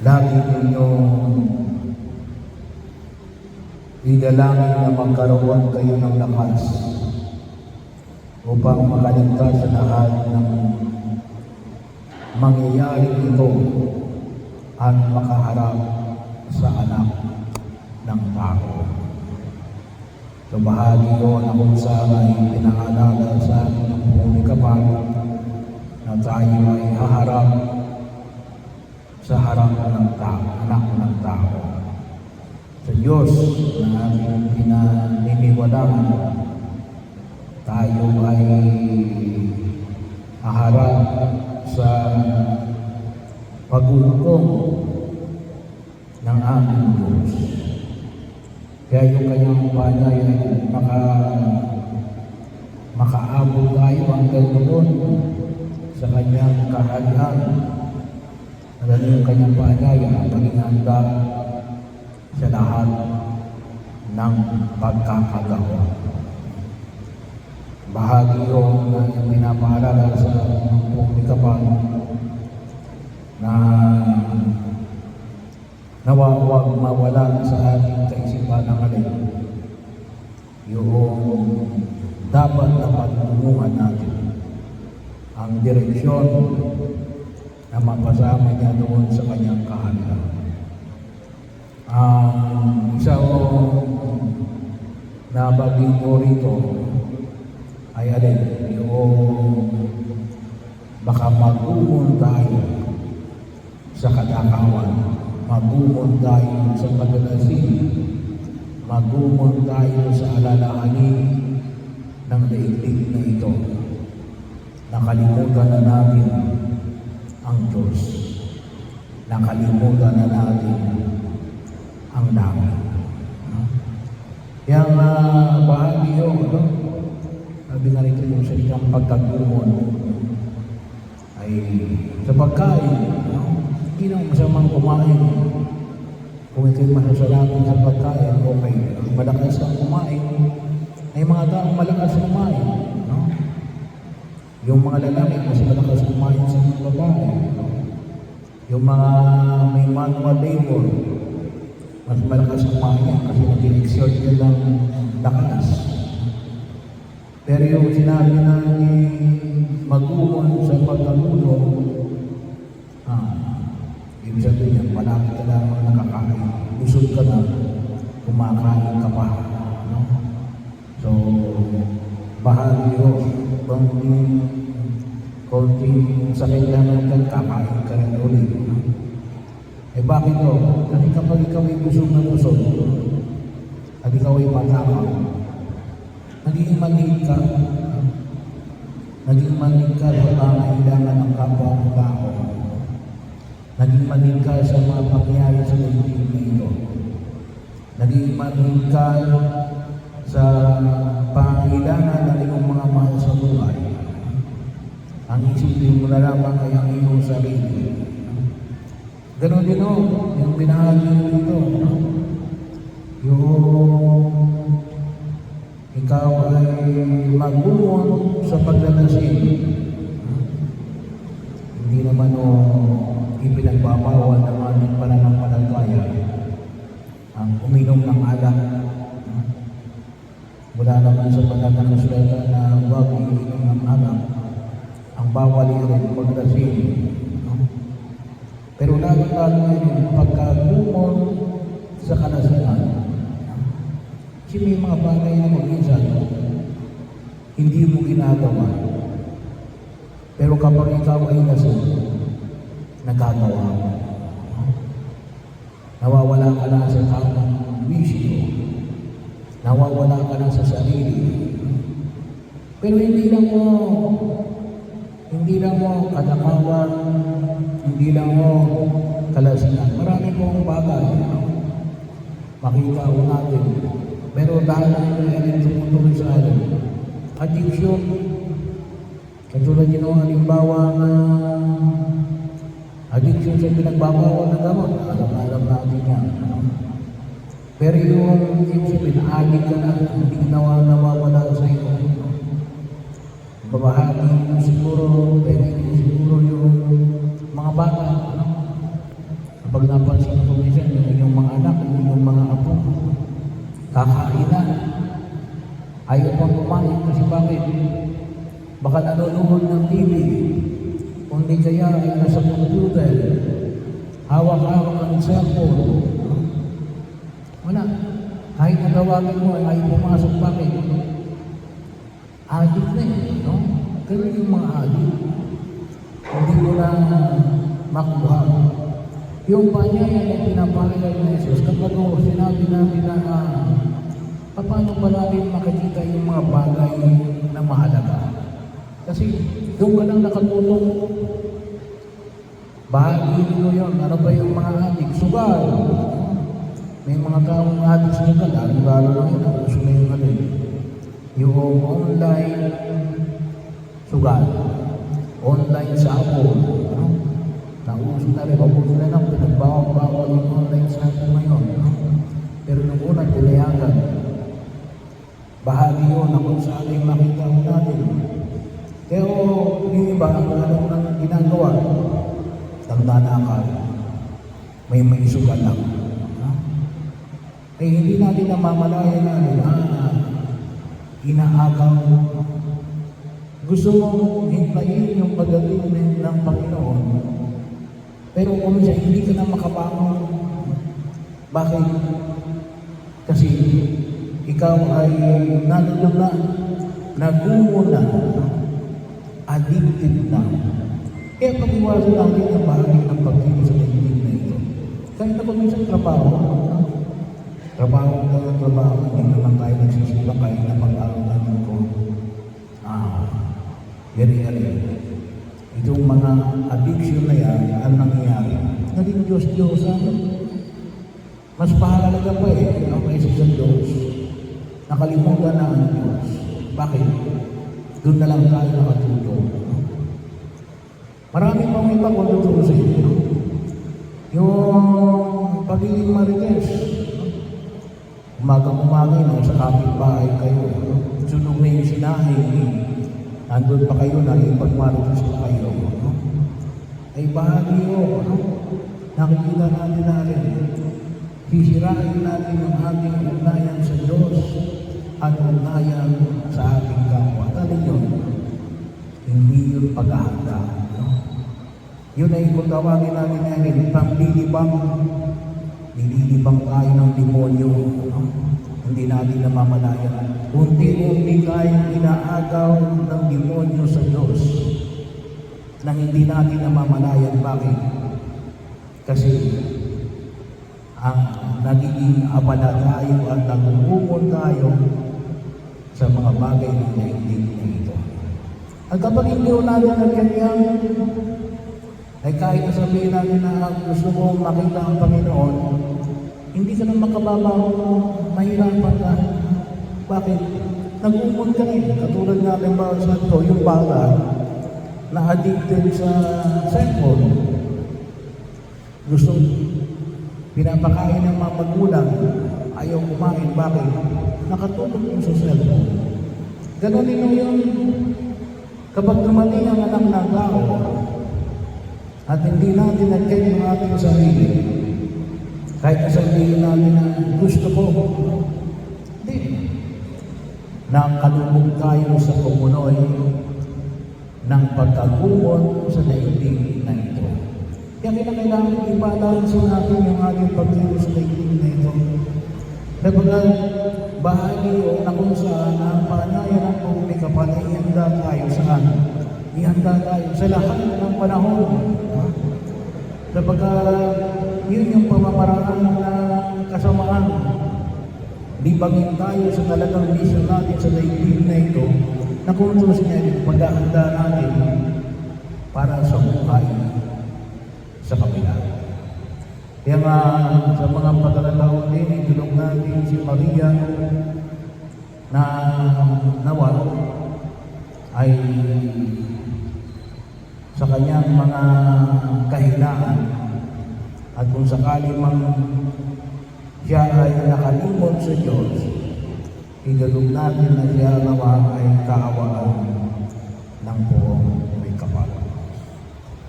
Lagi ninyong idalangin na magkaroon kayo ng lakas upang makaligtas sa lahat ng mangyayari ito at makaharap sa anak ng tao. So bahagi yun na kung saan ay pinaalala sa atin ng buong kapal na tayo ay haharap sa harap ng tao, anak ng tao. Sa Diyos na ating pinaniniwalaan, tayo ay haharap sa paghukom ng ating Diyos. Kaya yung kanyang banay ay makaabot tayo hanggang doon sa kanyang kaharian. Alam yung kanyang banay ay maging handa sa lahat ng pagkakagawa. Bahagi yun na yung pinapaalala sa buong kapal na nawawag mawala sa ating kaisipan ng alin yung dapat na pagtunguhan natin ang direksyon na mapasama niya doon sa kanyang kaharian. Isa na baging ko rito ay alin yung baka mag-umon tayo sa kadakawan, mag-umon tayo sa pagdalasin, mag-umon tayo sa alalahanin ng daigdig na ito. Nakalimutan na natin ang Diyos. Nakalimutan na natin ang langit. Yang bahagi yun, sabi nga rito yung salitang pagkagumon ay sa pagkain, hindi naman masamang kumain. Kung ito'y masasalamin sa pagkain, okay. Malakas kang kumain, ay mga taong malakas kumain. Yung mga lalaki, mas malakas kumain sa mga babae. Yung mga may manual labor, mas malakas kumain kasi nag-exert yun ng lakas. Pero yung sinabi na mag-umon sa pagkatulong, ibig sabihin yan, malaki ka lang nakakain. Busog ka na, kumakain ka pa. No? So, bahagi yun. Kung konting sakit lang natin, kakain ka rin ulit. Eh bakit o? Kasi kapag ikaw ay busog na busog, at ikaw ay matakaw, naging manig ka. Naging manig ka sa pangailangan ng kapwa ng tao. Naging manig ka sa mga pangyayari sa daigdig na ito. Naging manig ka sa pangailangan ng iyong mga mahal sa buhay. Ang isipin mo na lamang ay ang iyong sarili. Ganon din o, yung binahagi dito, yung ikaw ay mag-umon sa pagdalasin. Hindi naman o ipinagbabawal ng ating pananampalataya ang uminom ng alak. Wala naman sa pagkakasulatan na huwag iinom ng alak. Ang bawal rin pagdasin. Pero lalo-lalo yun, pagkagumon sa kalasinan, kasi may mga bagay na mag-insan, hindi mo ginagawa. Pero kapag ikaw ay lasing, nagagawa mo. Nawawala ka na sa tamang wisyo. Nawawala ka na sa sarili. Pero hindi lang mo katakawan, hindi lang mo kalasinan. Marami pong bagay. Makita ko natin. Pero dahil ang tumutuloy sa atin, addiction. Katulad yun ang halimbawa na addiction sa pinagbabawal ng gamot. Alam natin yan. Pero yung pinaadik ka na, hindi nawawala sa iyo. Babahagi mo siguro, pwede siguro yung mga bata. Kapag napansin ko minsan, yung inyong mga anak, yung inyong mga apo, kakainan. Ayaw pang kumain kasi bakit? Baka nanonood ng TV, kundi kaya ay nasa computer, hawak-hawak ang cellphone. Wala. Kahit natawagin mo, ay pumasok bakit? Addict na eh, no? Ganun yung mga addict. Hindi mo na makuha. Yung panyaya na pinapakilala ni Jesus, kapag sinabi natin na paano ba natin makikita yung mga bagay na mahalaga? Kasi doon ka lang nakatulong. Bahagi nyo yun. Ano ba yung mga adik? Sugal. May mga taong adik sa sugal. Lalo lang yun. Gusto na yung ano. Yung online sugal. Online sabon. Nauso na rin. Mabuto na lang. Pinagbawang-bawal yung online sabon ngayon. Pero nung una, pinayagan. Bahagi yun na kung saan ay makita natin. Pero yung iba, ano nang ginagawa? Nagdanakal. May sugal lang. Eh, hindi natin namamalayan natin, inaagaw. Gusto mong hintayin yung pagdating ng Panginoon. Pero kung siya, hindi ka na makabangon. Bakit? Kasi ikaw ay nalulula, nagmumula, addicted na. Kaya pag-iwasan natin ang bahagi ng pagkilos sa daigdig na ito. Kahit ako minsan trabaho, hindi naman tayo nagsisila kahit na pag-aaral ko. Yari-yari. Itong mga addiction na yan, ang nangyayari, naging Diyos-Diyosan. Mas pahalaga pa ang isa sa Diyos. Nakalimutan na ang Diyos. Bakit? Doon na lang tayo nakatulog. Marami pang iba kung tutusin. Yung pagiging marites. Umagang-umagay na sa kapitbahay kayo. Sunog na yung sinahin. Nandun pa kayo na ipagmarites pa kayo. Ay bahagi yun. Nakikita natin. Sisirain natin ang ating ugnayan sa Diyos at ugnayan sa ating kapwa. Ano yun? Hindi yun paghahanda. Yun ay kung tawagin natin ngayon, pamlilibang. Nililibang tayo ng demonyo. Hindi natin namamalayan. Unti-unti tayong inaagaw ng demonyo sa Diyos na hindi natin namamalayan. Bakit? Kasi ang nagiging abala tayo at nagumumon tayo sa mga bagay na naigdig na ito. At kapag hindi natin nagkanyang, ay kahit sabihin natin na gusto mo makita ang Panginoon, hindi ka na makababaw, mahirapan ka. Bakit? Nag-umon ka rin. Katulad natin ba sa ito, yung bata na addicted sa cellphone. Gusto pinapakain ng mga magulang, ayaw kumain. Bakit? Nakatulog yung sa cellphone. Ganon din yun. Kapag dumating ang anak ng tao, at hindi natin nag-check yung ating sarili, kahit sabihin natin na gusto ko, hindi. Nakalubog tayo sa kumunoy ng pagkagumon sa daigdig na ito. Kaya kailangan i-balance natin yung ating pagkilos sa daigdig na ito. Kapag bahagi o na kung saan ang panaya ng publika pala ihanda tayo saan? Ihanda tayo sa lahat ng panahon. Kapag yun yung pamamaraan ng kasamaan, libangin tayo sa talagang mission natin sa daigdig na ito, na kung ito sinari, paghahanda natin para sa buhay sa kabila. Kaya nga sa mga pagkakataon din, itulong natin si Maria na nawal ay sa kanyang mga kahinaan at kung sakali mang siya ay nakalimot sa Diyos, igalog natin na siya nawa ay kaawaan ng buong